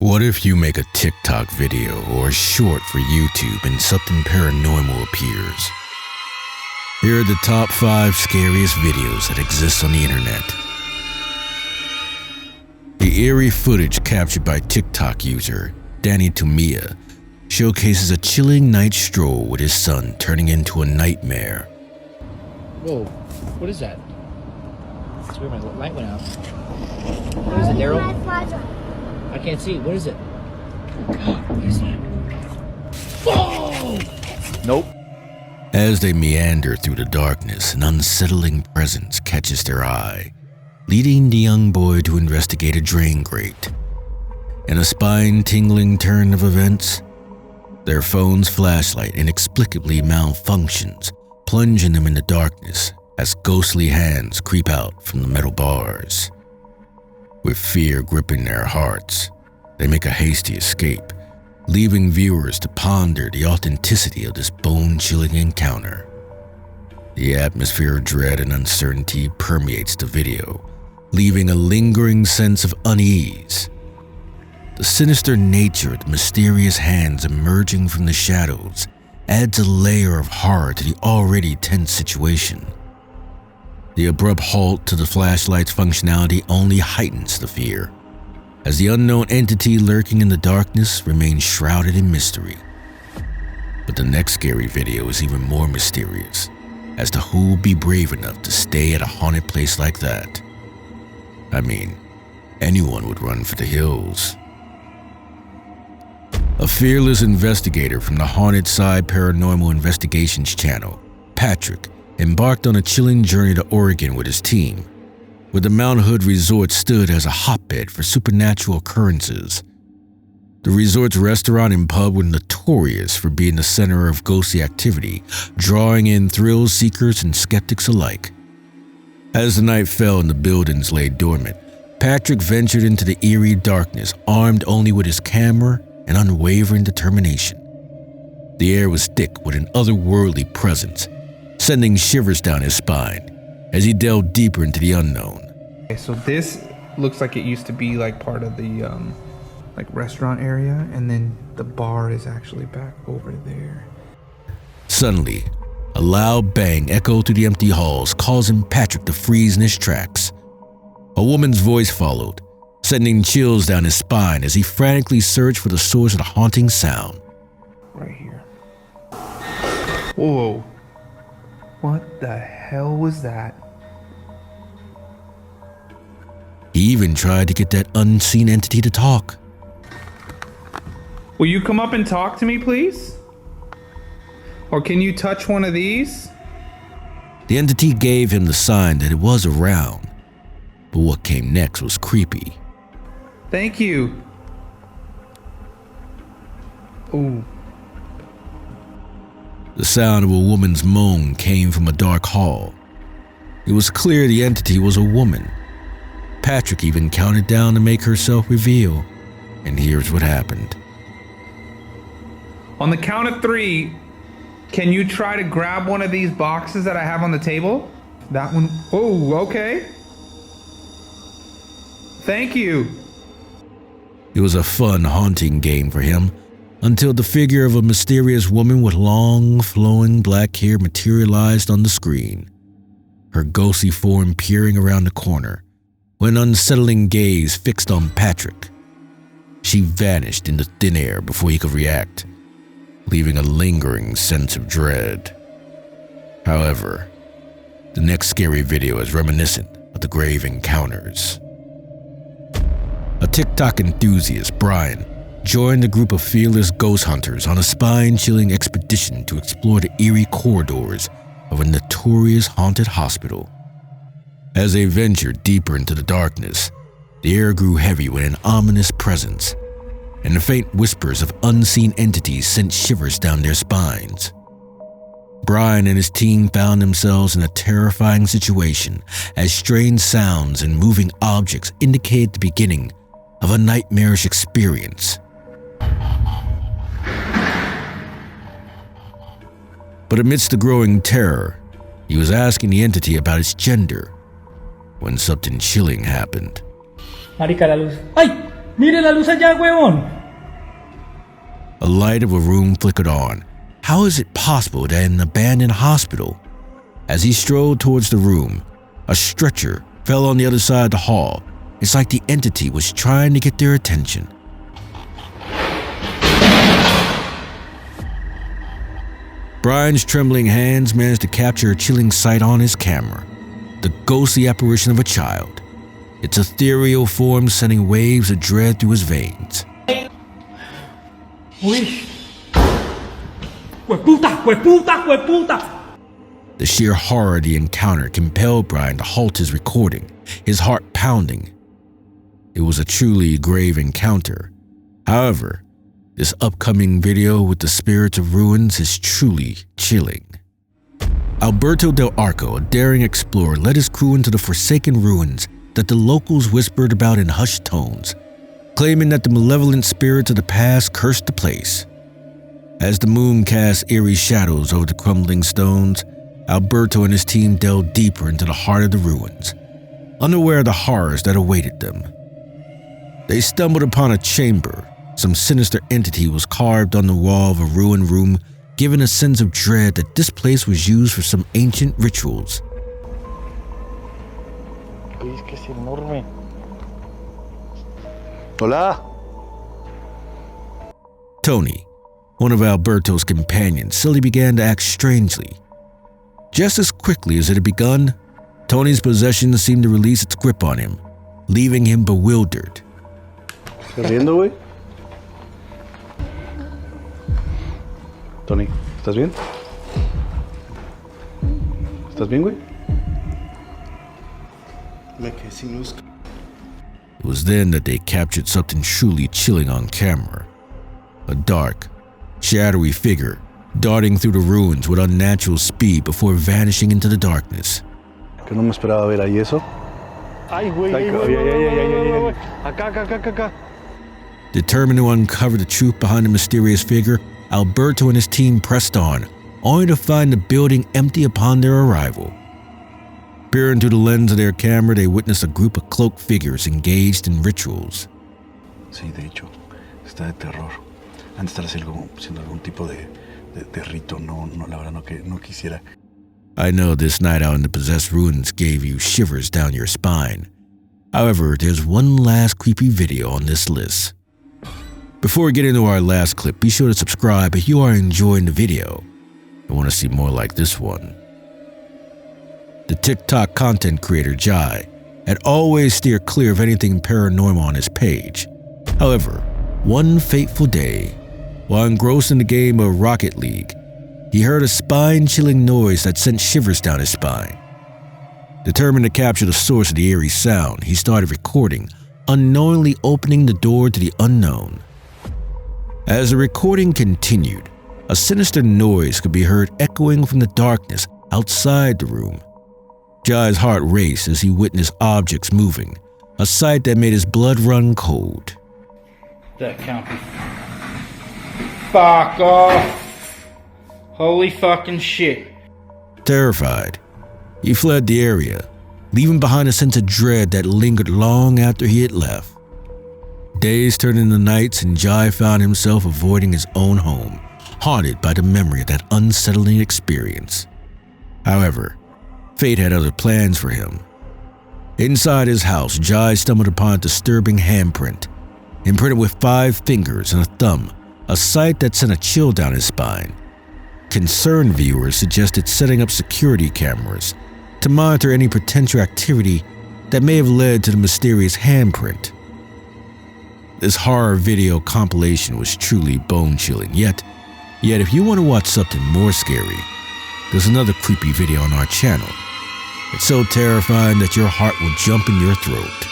What if you make a TikTok video or a short for YouTube and something paranormal appears? Here are the top 5 scariest videos that exist on the internet. The eerie footage captured by TikTok user Danny Tumia showcases a chilling night stroll with his son turning into a nightmare. Whoa, what is that? That's where my light went out. What is it, Daryl? I can't see. What is it? What is that? Oh! Nope. As they meander through the darkness, an unsettling presence catches their eye, leading the young boy to investigate a drain grate. In a spine-tingling turn of events, their phone's flashlight inexplicably malfunctions, plunging them into darkness as ghostly hands creep out from the metal bars. With fear gripping their hearts, they make a hasty escape, leaving viewers to ponder the authenticity of this bone-chilling encounter. The atmosphere of dread and uncertainty permeates the video, leaving a lingering sense of unease. The sinister nature of the mysterious hands emerging from the shadows adds a layer of horror to the already tense situation. The abrupt halt to the flashlight's functionality only heightens the fear, as the unknown entity lurking in the darkness remains shrouded in mystery. But the next scary video is even more mysterious, as to who will be brave enough to stay at a haunted place like that. I mean, anyone would run for the hills. A fearless investigator from the Haunted Side Paranormal Investigations channel, Patrick, embarked on a chilling journey to Oregon with his team, where the Mount Hood Resort stood as a hotbed for supernatural occurrences. The resort's restaurant and pub were notorious for being the center of ghostly activity, drawing in thrill seekers and skeptics alike. As the night fell and the buildings lay dormant, Patrick ventured into the eerie darkness, armed only with his camera and unwavering determination. The air was thick with an otherworldly presence, sending shivers down his spine as he delved deeper into the unknown. Okay, so this looks like it used to be like part of the like restaurant area, and then the bar is actually back over there. Suddenly, a loud bang echoed through the empty halls, causing Patrick to freeze in his tracks. A woman's voice followed, sending chills down his spine as he frantically searched for the source of the haunting sound. Right here. Whoa. What the hell was that? He even tried to get that unseen entity to talk. Will you come up and talk to me, please? Or can you touch one of these? The entity gave him the sign that it was around, but what came next was creepy. Thank you. Ooh. The sound of a woman's moan came from a dark hall. It was clear the entity was a woman. Patrick even counted down to make herself reveal, and here's what happened. On the count of 3, can you try to grab one of these boxes that I have on the table? That one. Oh, okay. Thank you. It was a fun, haunting game for him, until the figure of a mysterious woman with long, flowing black hair materialized on the screen, her ghostly form peering around the corner, with an unsettling gaze fixed on Patrick. She vanished into thin air before he could react, leaving a lingering sense of dread. However, the next scary video is reminiscent of the grave encounters. A TikTok enthusiast, Brian, joined a group of fearless ghost hunters on a spine-chilling expedition to explore the eerie corridors of a notorious haunted hospital. As they ventured deeper into the darkness, the air grew heavy with an ominous presence, and the faint whispers of unseen entities sent shivers down their spines. Brian and his team found themselves in a terrifying situation as strange sounds and moving objects indicated the beginning of a nightmarish experience. But amidst the growing terror, he was asking the entity about its gender when something chilling happened. Marica, la luz. ¡Ay! Mire la luz allá, huevón. A light of a room flickered on. How is it possible that in an abandoned hospital? As he strode towards the room, a stretcher fell on the other side of the hall. It's like the entity was trying to get their attention. Brian's trembling hands managed to capture a chilling sight on his camera. The ghostly apparition of a child. Its ethereal form sending waves of dread through his veins. Uy. Hueputa, hueputa, hueputa. The sheer horror of the encounter compelled Brian to halt his recording, his heart pounding. It was a truly grave encounter. However, this upcoming video with the spirits of ruins is truly chilling. Alberto Del Arco, a daring explorer, led his crew into the forsaken ruins that the locals whispered about in hushed tones, claiming that the malevolent spirits of the past cursed the place. As the moon cast eerie shadows over the crumbling stones, Alberto and his team delved deeper into the heart of the ruins, unaware of the horrors that awaited them. They stumbled upon a chamber. Some sinister entity was carved on the wall of a ruined room, giving a sense of dread that this place was used for some ancient rituals. Hola. Tony, one of Alberto's companions, slowly began to act strangely. Just as quickly as it had begun, Tony's possession seemed to release its grip on him, leaving him bewildered. ¿Estás riendo, güey? Tony, ¿estás bien? ¿Estás bien, güey? Me quedé sin luz. It was then that they captured something truly chilling on camera. A dark, shadowy figure darting through the ruins with unnatural speed before vanishing into the darkness. Que no me esperaba ver ahí eso. Ay, güey, güey. Acá. Determined to uncover the truth behind the mysterious figure, Alberto and his team pressed on, only to find the building empty upon their arrival. Peering through the lens of their camera, they witnessed a group of cloaked figures engaged in rituals. Sí, de hecho, está de terror. Han de estar haciendo algún tipo de rito. No, la verdad no quisiera. I know this night out in the possessed ruins gave you shivers down your spine. However, there's one last creepy video on this list. Before we get into our last clip, be sure to subscribe if you are enjoying the video and want to see more like this one. The TikTok content creator Jai had always steered clear of anything paranormal on his page. However, one fateful day, while engrossed in the game of Rocket League, he heard a spine-chilling noise that sent shivers down his spine. Determined to capture the source of the eerie sound, he started recording, unknowingly opening the door to the unknown. As the recording continued, a sinister noise could be heard echoing from the darkness outside the room. Jai's heart raced as he witnessed objects moving, a sight that made his blood run cold. That can't be. Fuck off! Holy fucking shit. Terrified, he fled the area, leaving behind a sense of dread that lingered long after he had left. Days turned into nights and Jai found himself avoiding his own home, haunted by the memory of that unsettling experience. However, fate had other plans for him. Inside his house, Jai stumbled upon a disturbing handprint, imprinted with 5 fingers and a thumb, a sight that sent a chill down his spine. Concerned viewers suggested setting up security cameras to monitor any potential activity that may have led to the mysterious handprint. This horror video compilation was truly bone-chilling, yet if you want to watch something more scary, there's another creepy video on our channel. It's so terrifying that your heart will jump in your throat.